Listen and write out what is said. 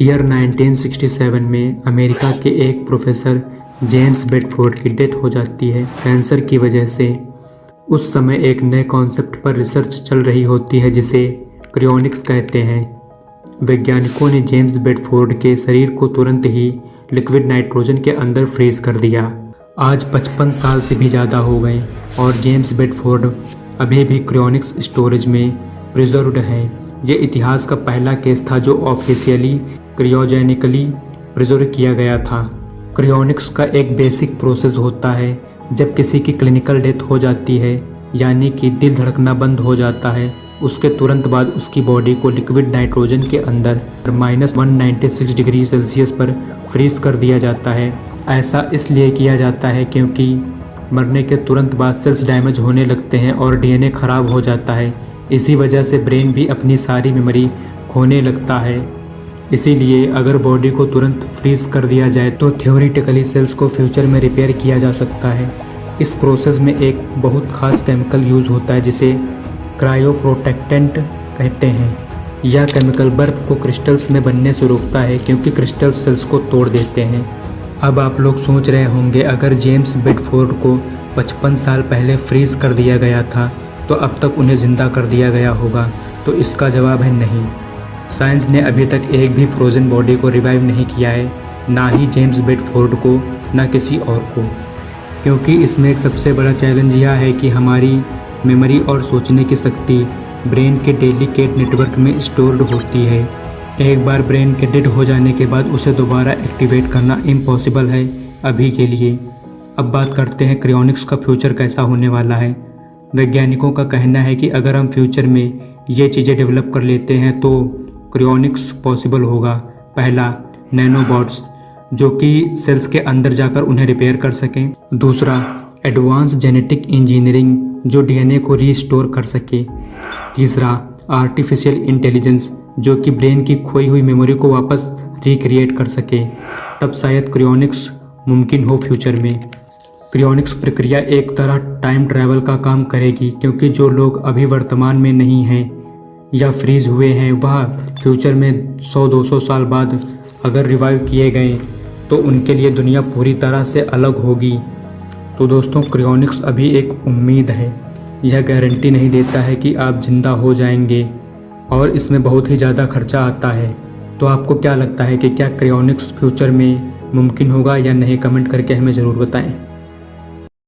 Year 1967 में America के एक प्रोफेसर जेम्स बेडफोर्ड की डेथ हो जाती है कैंसर की वजह से। उस समय एक नए कॉन्सेप्ट पर रिसर्च चल रही होती है जिसे क्रायोनिक्स कहते हैं। वैज्ञानिकों ने जेम्स बेडफोर्ड के शरीर को तुरंत ही लिक्विड नाइट्रोजन के अंदर फ्रीज कर दिया। आज 55 साल से भी ज़्यादा हो गए और जेम्स बेडफोर्ड अभी भी क्रायोनिक्स स्टोरेज में प्रिजर्व्ड है। ये इतिहास का पहला केस था जो ऑफिशियली क्रायोजेनिकली प्रिजर्व किया गया था। क्रायोनिक्स का एक बेसिक प्रोसेस होता है जब किसी की क्लिनिकल डेथ हो जाती है, यानी कि दिल धड़कना बंद हो जाता है, उसके तुरंत बाद उसकी बॉडी को लिक्विड नाइट्रोजन के अंदर -196 डिग्री सेल्सियस पर फ्रीज कर दिया जाता है। ऐसा इसलिए किया जाता है क्योंकि मरने के तुरंत बाद सेल्स डैमेज होने लगते हैं और डीएनए खराब हो जाता है। इसी वजह से ब्रेन भी अपनी सारी मेमोरी खोने लगता है। इसीलिए अगर बॉडी को तुरंत फ्रीज कर दिया जाए तो थ्योरेटिकली सेल्स को फ्यूचर में रिपेयर किया जा सकता है। इस प्रोसेस में एक बहुत खास केमिकल यूज़ होता है जिसे क्रायोप्रोटेक्टेंट कहते हैं। यह केमिकल बर्फ को क्रिस्टल्स में बनने से रोकता है क्योंकि क्रिस्टल सेल्स को तोड़ देते हैं। अब आप लोग सोच रहे होंगे अगर जेम्स बेडफोर्ड को 55 साल पहले फ्रीज कर दिया गया था तो अब तक उन्हें ज़िंदा कर दिया गया होगा, तो इसका जवाब है नहीं। साइंस ने अभी तक एक भी फ्रोज़न बॉडी को रिवाइव नहीं किया है, ना ही जेम्स बेडफोर्ड को, ना किसी और को, क्योंकि इसमें एक सबसे बड़ा चैलेंज यह है कि हमारी मेमोरी और सोचने की शक्ति ब्रेन के डेलिकेट नेटवर्क में स्टोर्ड होती है। एक बार ब्रेन के डेड हो जाने के बाद उसे दोबारा एक्टिवेट करना इम्पॉसिबल है अभी के लिए। अब बात करते हैं क्रायोनिक्स का फ्यूचर कैसा होने वाला है। वैज्ञानिकों का कहना है कि अगर हम फ्यूचर में ये चीज़ें डेवलप कर लेते हैं तो क्रायोनिक्स पॉसिबल होगा। पहला, नैनोबॉट्स जो कि सेल्स के अंदर जाकर उन्हें रिपेयर कर सकें। दूसरा, एडवांस जेनेटिक इंजीनियरिंग जो डीएनए को रीस्टोर कर सके। तीसरा, आर्टिफिशियल इंटेलिजेंस जो कि ब्रेन की खोई हुई मेमोरी को वापस रिक्रिएट कर सके। तब शायद क्रायोनिक्स मुमकिन हो फ्यूचर में। क्रायोनिक्स प्रक्रिया एक तरह टाइम ट्रैवल का काम करेगी क्योंकि जो लोग अभी वर्तमान में नहीं हैं या फ्रीज हुए हैं वह फ्यूचर में 100-200 साल बाद अगर रिवाइव किए गए तो उनके लिए दुनिया पूरी तरह से अलग होगी। तो दोस्तों, क्रायोनिक्स अभी एक उम्मीद है, यह गारंटी नहीं देता है कि आप जिंदा हो जाएंगे और इसमें बहुत ही ज़्यादा खर्चा आता है। तो आपको क्या लगता है कि क्या क्रायोनिक्स फ्यूचर में मुमकिन होगा या नहीं? कमेंट करके हमें ज़रूर बताएं।